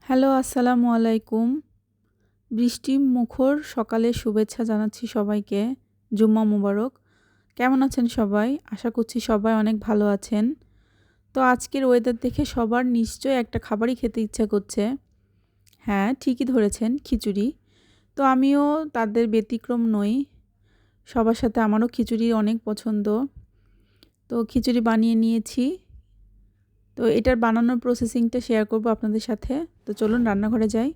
Hello, আসসালামু আলাইকুম। বৃষ্টি মুখর সকালে শুভেচ্ছা জানাচ্ছি সবাইকে। জুম্মা মুবারক। কেমন আছেন সবাই? আশা করছি সবাই অনেক ভালো আছেন। তো আজকের ওয়েদার দেখে সবার নিশ্চয়ই একটা খাবারই খেতে ইচ্ছা করছে। হ্যাঁ, ঠিকই ধরেছেন, খিচুড়ি। তো আমিও তাদের ব্যতিক্রম নই। সবার সাথে আমারও খিচুড়ি অনেক পছন্দ। তো খিচুড়ি বানিয়ে নিয়েছি। তো এটার বানানোর প্রসেসিংটা শেয়ার করব আপনাদের সাথে। তো চলুন রান্নাঘরে যাই।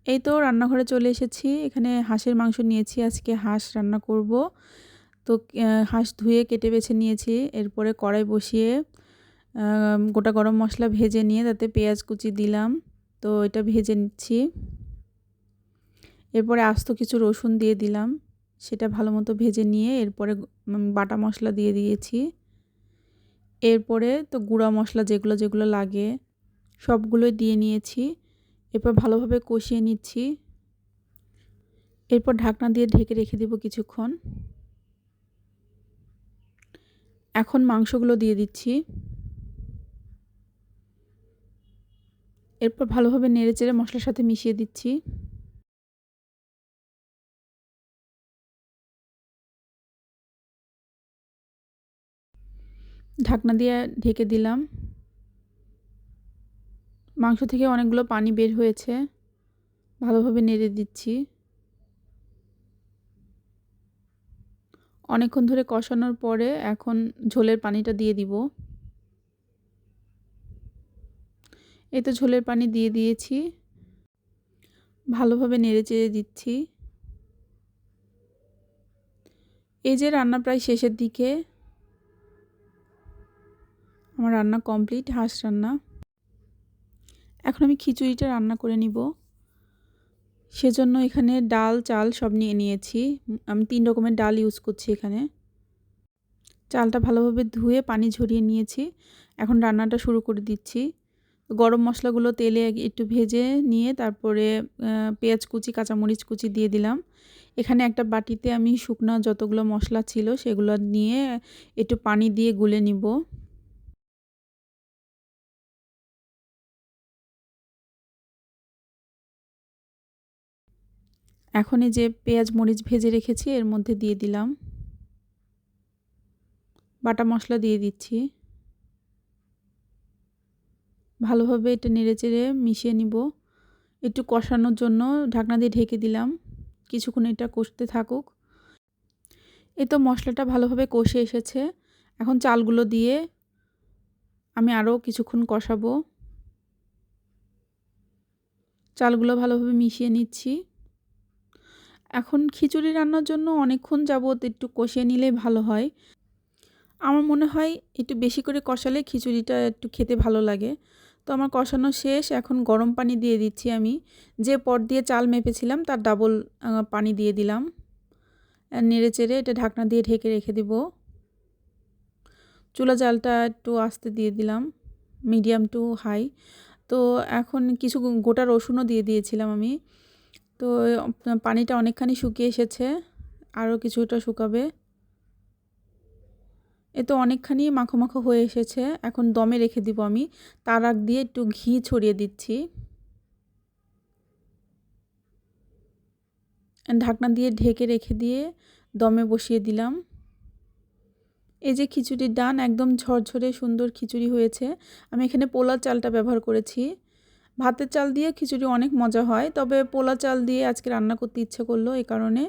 এই তো রান্নাঘরে চলে এসেছি। এখানে হাঁসের মাংস নিয়েছি, আজকে হাঁস রান্না করব। তো হাঁস ধুয়ে কেটে বেছে নিয়েছি। এরপরে কড়াই বসিয়ে গোটা গরম মশলা ভেজে নিয়ে তাতে পেঁয়াজ কুচি দিলাম। তো এটা ভেজে নিচ্ছি। এরপরে আস্ত কিছু রসুন দিয়ে দিলাম, সেটা ভালো মতো ভেজে নিয়ে এরপরে বাটা মশলা দিয়ে দিয়েছি। এরপরে তো গুঁড়া মশলা যেগুলো যেগুলো লাগে সবগুলোই দিয়ে নিয়েছি। এরপর ভালোভাবে কষিয়ে নিচ্ছি। এরপর ঢাকনা দিয়ে ঢেকে রেখে দেব কিছুক্ষণ। এখন মাংসগুলো দিয়ে দিচ্ছি। এরপর ভালোভাবে নেড়েচেড়ে মশলার সাথে মিশিয়ে দিচ্ছি। ঢাকনা দিয়ে ঢেকে দিলাম। মাংস থেকে অনেকগুলো পানি বের হয়েছে। ভালোভাবে নেড়ে দিচ্ছি। অনেকক্ষণ ধরে কষানোর পরে এখন ঝোলের পানিটা দিয়ে দিব। এই তো ঝোলের পানি দিয়ে দিয়েছি। ভালোভাবে নেড়েচেড়ে দিচ্ছি। এই যে রান্না প্রায় শেষের দিকে। আমার রান্না কমপ্লিট, হাঁস রান্না। এখন আমি খিচুড়িটা রান্না করে নিব। সেজন্য এখানে ডাল চাল সব নিয়ে নিয়েছি। আমি 3 রকমের ডাল ইউজ করছি এখানে। চালটা ভালোভাবে ধুয়ে পানি ঝরিয়ে নিয়েছি। এখন রান্নাটা শুরু করে দিচ্ছি। গরম মশলাগুলো তেলে একটু ভেজে নিয়ে তারপরে পেঁয়াজ কুচি কাঁচামরিচ কুচি দিয়ে দিলাম। এখানে একটা বাটিতে আমি শুকনো যতগুলো মশলা ছিল সেগুলো নিয়ে একটু পানি দিয়ে গুলে নিব। এখন এই যে পেঁয়াজ মরিচ ভেজে রেখেছি এর মধ্যে দিয়ে দিলাম। বাটা মশলা দিয়ে দিচ্ছি। ভালোভাবে এটা নেড়েচেড়ে মিশিয়ে নিব। একটু কষানোর জন্য ঢাকনা দিয়ে ঢেকে দিলাম। কিছুক্ষণ এটা কষতে থাকুক। এই তো মশলাটা ভালোভাবে কষে এসেছে। এখন চালগুলো দিয়ে আমি আরও কিছুক্ষণ কষাবো। চালগুলো ভালোভাবে মিশিয়ে নিচ্ছি। এখন খিচুড়ি রান্নার জন্য অনেকক্ষণ যাবত একটু কষিয়ে নিলে ভালো হয়। আমার মনে হয় একটু বেশি করে কষালে খিচুড়িটা একটু খেতে ভালো লাগে। তো আমার কষানো শেষ। এখন গরম পানি দিয়ে দিচ্ছি আমি। যে পট দিয়ে চাল মেপেছিলাম তার ডাবল পানি দিয়ে দিলাম। নেড়েচেড়ে এটা ঢাকনা দিয়ে ঢেকে রেখে দিব। চুলা জালটা একটু আস্তে দিয়ে দিলাম, মিডিয়াম টু হাই। তো এখন কিছু গোটা রসুনও দিয়ে দিয়েছিলাম আমি। তো পানিটা অনেকখানি শুকিয়ে এসেছে, আরও কিছুটা শুকাবে। এ তো অনেকখানি মাখো মাখো হয়ে এসেছে। এখন দমে রেখে দিব আমি। তার আগ দিয়ে একটু ঘি ছড়িয়ে দিচ্ছি। ঢাকনা দিয়ে ঢেকে রেখে দিয়ে দমে বসিয়ে দিলাম। এই যে খিচুড়ির ডান একদম ঝরঝরে সুন্দর খিচুড়ি হয়েছে। আমি এখানে পোলা চালটা ব্যবহার করেছি। ভাতের চাল দিয়ে খিচুড়ি অনেক মজা হয়, তবে পোলা চাল দিয়ে আজকে রান্না করতে ইচ্ছে করলো এই কারণে।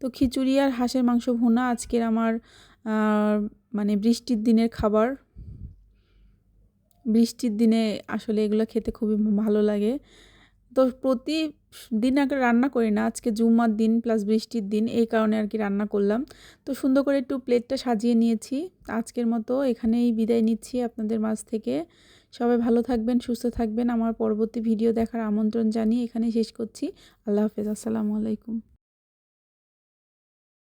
তো খিচুড়ি আর হাঁসের মাংস ভুনা আজকের আমার মানে বৃষ্টির দিনের খাবার। বৃষ্টির দিনে আসলে এগুলো খেতে খুবই ভালো লাগে। তো প্রতিদিন আগে রান্না করি না, আজকে জুম্মার দিন প্লাস বৃষ্টির দিন, এই কারণে আর কি রান্না করলাম। তো সুন্দর করে একটু প্লেটটা সাজিয়ে নিয়েছি। আজকের মতো এখানেই বিদায় নিচ্ছি আপনাদের মাঝ থেকে। সবাই ভালো থাকবেন, সুস্থ থাকবেন। আমার পরবর্তী ভিডিও দেখার আমন্ত্রণ জানিয়ে এখানেই শেষ করছি। আল্লাহ হাফেজ, আসসালামু আলাইকুম।